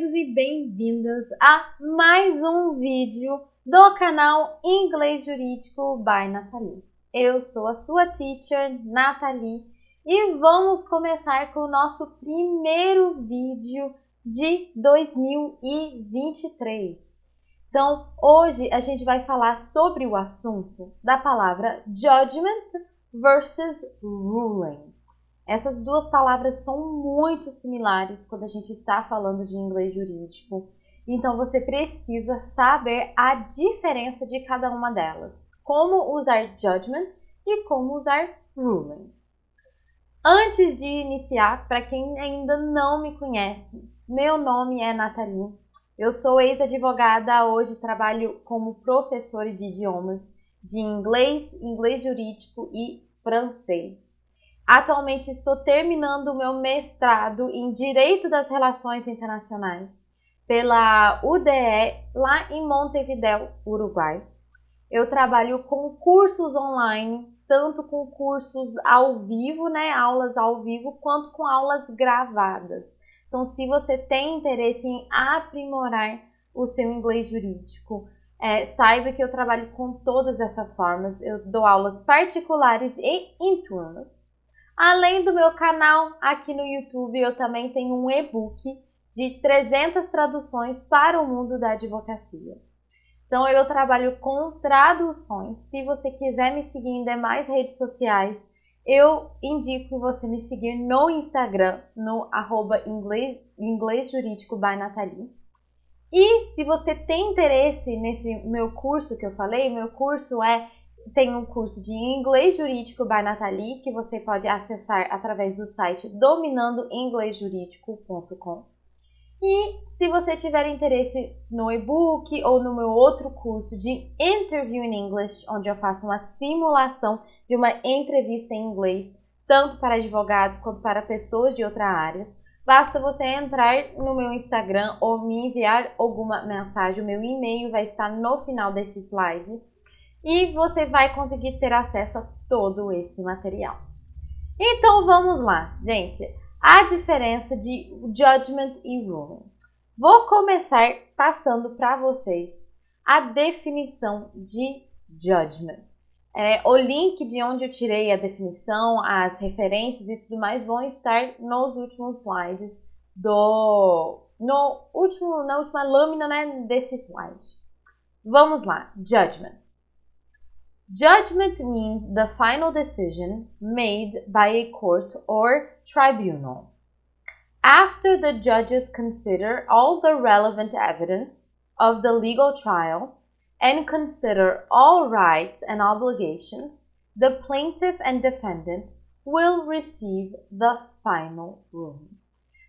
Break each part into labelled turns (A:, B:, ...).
A: bem-vindos e bem-vindas a mais um vídeo do canal Inglês Jurídico by Nathalie. Eu sou a sua teacher, Nathalie, e vamos começar com o nosso primeiro vídeo de 2023. Então, hoje a gente vai falar sobre o assunto da palavra judgment versus ruling. Essas duas palavras são muito similares quando a gente está falando de inglês jurídico. Então, você precisa saber a diferença de cada uma delas. Como usar judgment e como usar ruling. Antes de iniciar, para quem ainda não me conhece, meu nome é Nathalie. Eu sou ex-advogada, hoje trabalho como professora de idiomas de inglês, inglês jurídico e francês. Atualmente estou terminando o meu mestrado em Direito das Relações Internacionais pela UDE, lá em Montevidéu, Uruguai. Eu trabalho com cursos online, tanto com cursos ao vivo, aulas ao vivo, quanto com aulas gravadas. Então, se você tem interesse em aprimorar o seu inglês jurídico, saiba que eu trabalho com todas essas formas. Eu dou aulas particulares e em turmas. Além do meu canal aqui no YouTube, eu também tenho um e-book de 300 traduções para o mundo da advocacia. Então, eu trabalho com traduções. Se você quiser me seguir em demais redes sociais, eu indico você me seguir no Instagram, no @inglês jurídico by Nathalie. E se você tem interesse nesse meu curso que eu falei, tem um curso de Inglês Jurídico by Nathalie, que você pode acessar através do site dominandoinglesjuridico.com. E se você tiver interesse no e-book ou no meu outro curso de Interview in English, onde eu faço uma simulação de uma entrevista em inglês, tanto para advogados quanto para pessoas de outras áreas, basta você entrar no meu Instagram ou me enviar alguma mensagem. O meu e-mail vai estar no final desse slide. E você vai conseguir ter acesso a todo esse material. Então vamos lá, gente. A diferença de judgment e ruling. Vou começar passando para vocês a definição de judgment. O link de onde eu tirei a definição, as referências e tudo mais vão estar nos últimos slides na última lâmina, desse slide. Vamos lá, judgment. Judgment means the final decision made by a court or tribunal. After the judges consider all the relevant evidence of the legal trial and consider all rights and obligations, the plaintiff and defendant will receive the final ruling.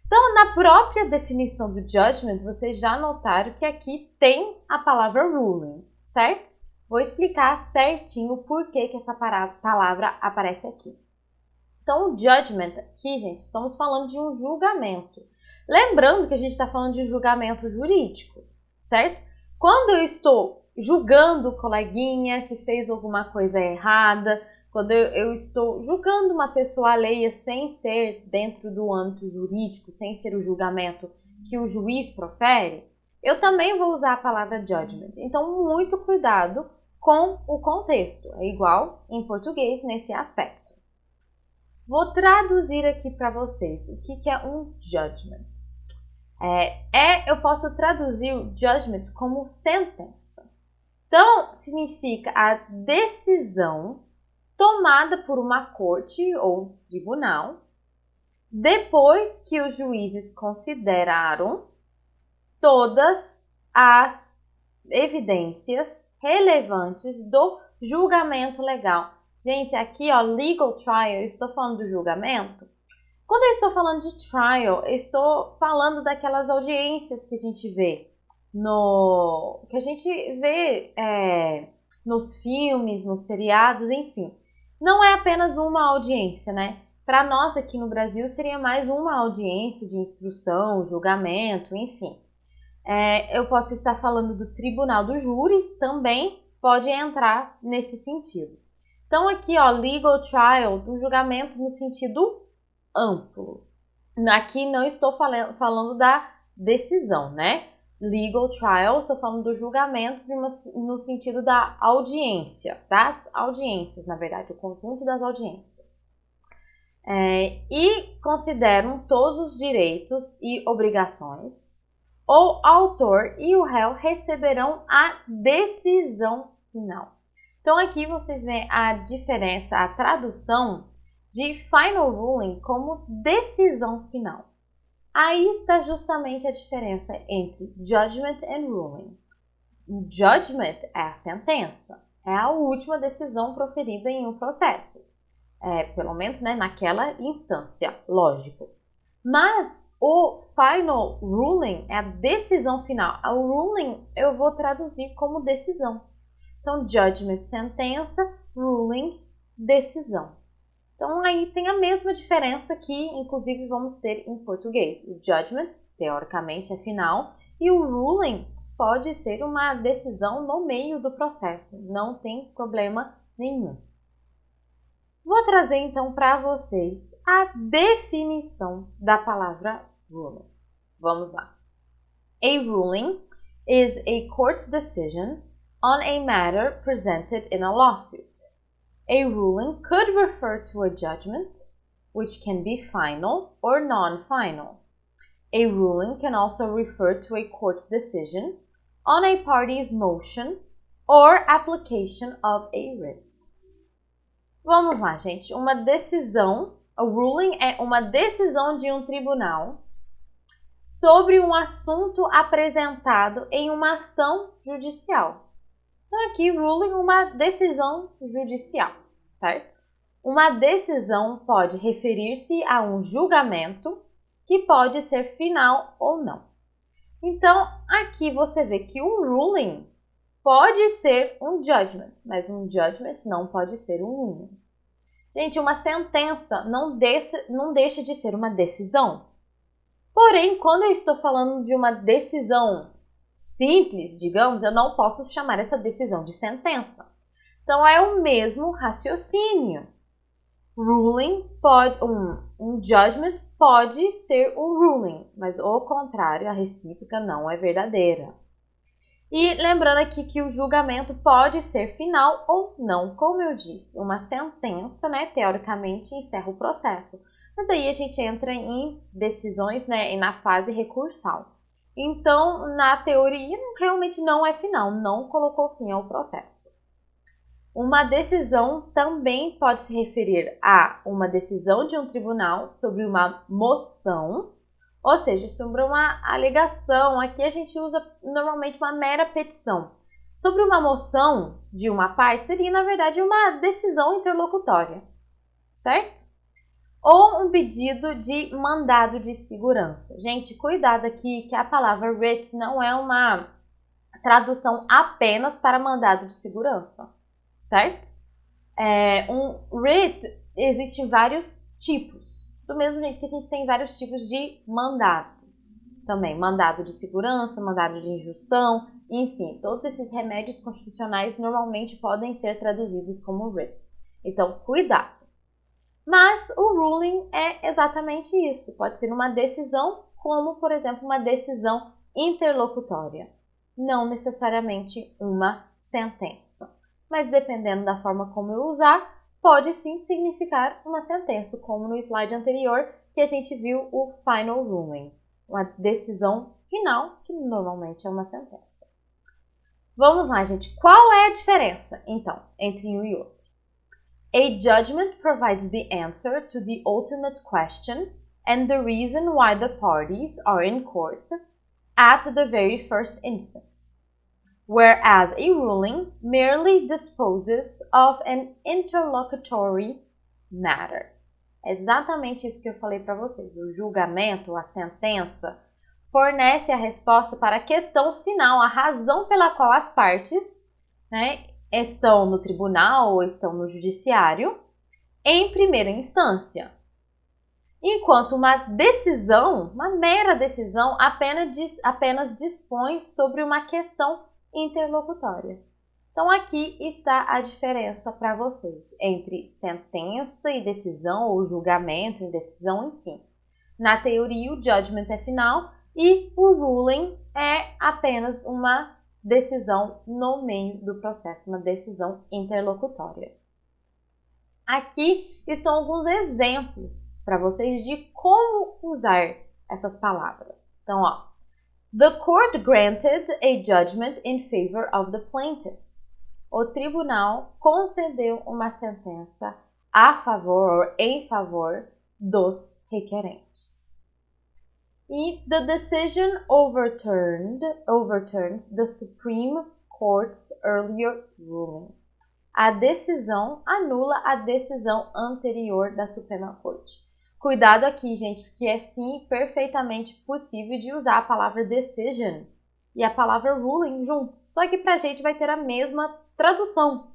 A: Então, na própria definição do judgment, vocês já notaram que aqui tem a palavra ruling, certo? Vou explicar certinho o porquê que essa palavra aparece aqui. Então, o judgment aqui, gente, estamos falando de um julgamento. Lembrando que a gente está falando de julgamento jurídico, certo? Quando eu estou julgando o coleguinha que fez alguma coisa errada, quando eu estou julgando uma pessoa alheia sem ser dentro do âmbito jurídico, sem ser o julgamento que o juiz profere, eu também vou usar a palavra judgment. Então, muito cuidado com o contexto. É igual em português nesse aspecto. Vou traduzir aqui para vocês o que é um judgment. Eu posso traduzir o judgment como sentença. Então, significa a decisão tomada por uma corte ou tribunal depois que os juízes consideraram todas as evidências relevantes do julgamento legal. Gente, aqui, legal trial, eu estou falando do julgamento. Quando eu estou falando de trial, eu estou falando daquelas audiências que a gente vê nos filmes, nos seriados, enfim. Não é apenas uma audiência, Para nós aqui no Brasil seria mais uma audiência de instrução, julgamento, enfim. Eu posso estar falando do tribunal do júri, também pode entrar nesse sentido. Então aqui, legal trial, do julgamento no sentido amplo. Aqui não estou falando da decisão, né? Legal trial, estou falando do julgamento no sentido da audiência, das audiências, na verdade, o conjunto das audiências. E consideram todos os direitos e obrigações. O autor e o réu receberão a decisão final. Então aqui vocês veem a diferença, a tradução de final ruling como decisão final. Aí está justamente a diferença entre judgment and ruling. Judgment é a sentença, é a última decisão proferida em um processo. Pelo menos, né, naquela instância, lógico. Mas o final ruling é a decisão final. O ruling eu vou traduzir como decisão. Então, judgment, sentença, ruling, decisão. Então, aí tem a mesma diferença que, inclusive, vamos ter em português. O judgment, teoricamente, é final, e o ruling pode ser uma decisão no meio do processo. Não tem problema nenhum. Vou trazer, então, para vocês a definição da palavra ruling. Vamos lá. A ruling is a court's decision on a matter presented in a lawsuit. A ruling could refer to a judgment, which can be final or non-final. A ruling can also refer to a court's decision on a party's motion or application of a writ. Vamos lá, gente. Uma decisão, a ruling é uma decisão de um tribunal sobre um assunto apresentado em uma ação judicial. Então, aqui, ruling, uma decisão judicial, certo? Uma decisão pode referir-se a um julgamento que pode ser final ou não. Então, aqui você vê que um ruling pode ser um judgment, mas um judgment não pode ser um ruling. Gente, uma sentença não deixa de ser uma decisão. Porém, quando eu estou falando de uma decisão simples, digamos, eu não posso chamar essa decisão de sentença. Então, é o mesmo raciocínio. Ruling pode, um judgment pode ser um ruling, mas o contrário, a recíproca não é verdadeira. E lembrando aqui que o julgamento pode ser final ou não, como eu disse. Uma sentença, né, teoricamente, encerra o processo. Mas aí a gente entra em decisões, né, na fase recursal. Então, na teoria, realmente não é final, não colocou fim ao processo. Uma decisão também pode se referir a uma decisão de um tribunal sobre uma moção, ou seja, sobre uma alegação. Aqui a gente usa normalmente uma mera petição. Sobre uma moção de uma parte, seria, na verdade, uma decisão interlocutória, certo? Ou um pedido de mandado de segurança. Gente, cuidado aqui que a palavra writ não é uma tradução apenas para mandado de segurança, certo? Um writ existem vários tipos, do mesmo jeito que a gente tem vários tipos de mandados. Também mandado de segurança, mandado de injunção, enfim, todos esses remédios constitucionais normalmente podem ser traduzidos como writ. Então, cuidado. Mas o ruling é exatamente isso. Pode ser uma decisão, como, por exemplo, uma decisão interlocutória. Não necessariamente uma sentença. Mas dependendo da forma como eu usar, pode sim significar uma sentença, como no slide anterior, que a gente viu o final ruling. Uma decisão final, que normalmente é uma sentença. Vamos lá, gente. Qual é a diferença, então, entre um e outro? A judgment provides the answer to the ultimate question and the reason why the parties are in court at the very first instance, whereas a ruling merely disposes of an interlocutory matter. É exatamente isso que eu falei para vocês. O julgamento, a sentença, fornece a resposta para a questão final, a razão pela qual as partes, né, estão no tribunal ou estão no judiciário em primeira instância. Enquanto uma decisão, uma mera decisão, apenas dispõe sobre uma questão interlocutória. Então aqui está a diferença para vocês entre sentença e decisão, ou julgamento e decisão, enfim. Na teoria, o judgment é final E o ruling é apenas uma decisão no meio do processo, uma decisão interlocutória. Aqui estão alguns exemplos para vocês de como usar essas palavras. Então, ó, the court granted a judgment in favor of the plaintiffs. O tribunal concedeu uma sentença a favor ou em favor dos requerentes. E the decision overturns the Supreme Court's earlier ruling. A decisão anula a decisão anterior da Suprema Corte. Cuidado aqui, gente, porque é sim perfeitamente possível de usar a palavra decision e a palavra ruling juntos. Só que pra gente vai ter a mesma tradução.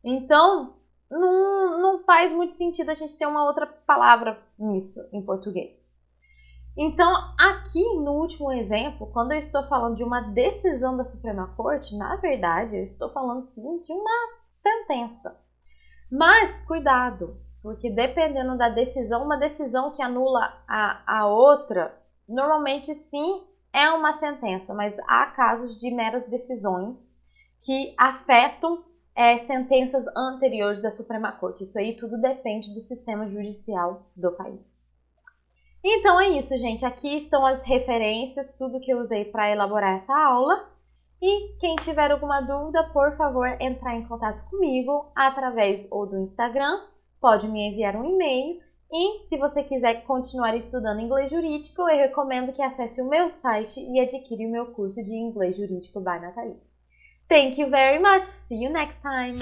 A: Então, não faz muito sentido a gente ter uma outra palavra nisso em português. Então, aqui no último exemplo, quando eu estou falando de uma decisão da Suprema Corte, na verdade, eu estou falando sim de uma sentença. Mas, cuidado, porque dependendo da decisão, uma decisão que anula a outra, normalmente sim é uma sentença, mas há casos de meras decisões que afetam sentenças anteriores da Suprema Corte. Isso aí tudo depende do sistema judicial do país. Então é isso, gente. Aqui estão as referências, tudo que eu usei para elaborar essa aula. E quem tiver alguma dúvida, por favor, entrar em contato comigo através ou do Instagram, pode me enviar um e-mail. E se você quiser continuar estudando inglês jurídico, eu recomendo que acesse o meu site e adquire o meu curso de Inglês Jurídico by Nathalie. Thank you very much. See you next time.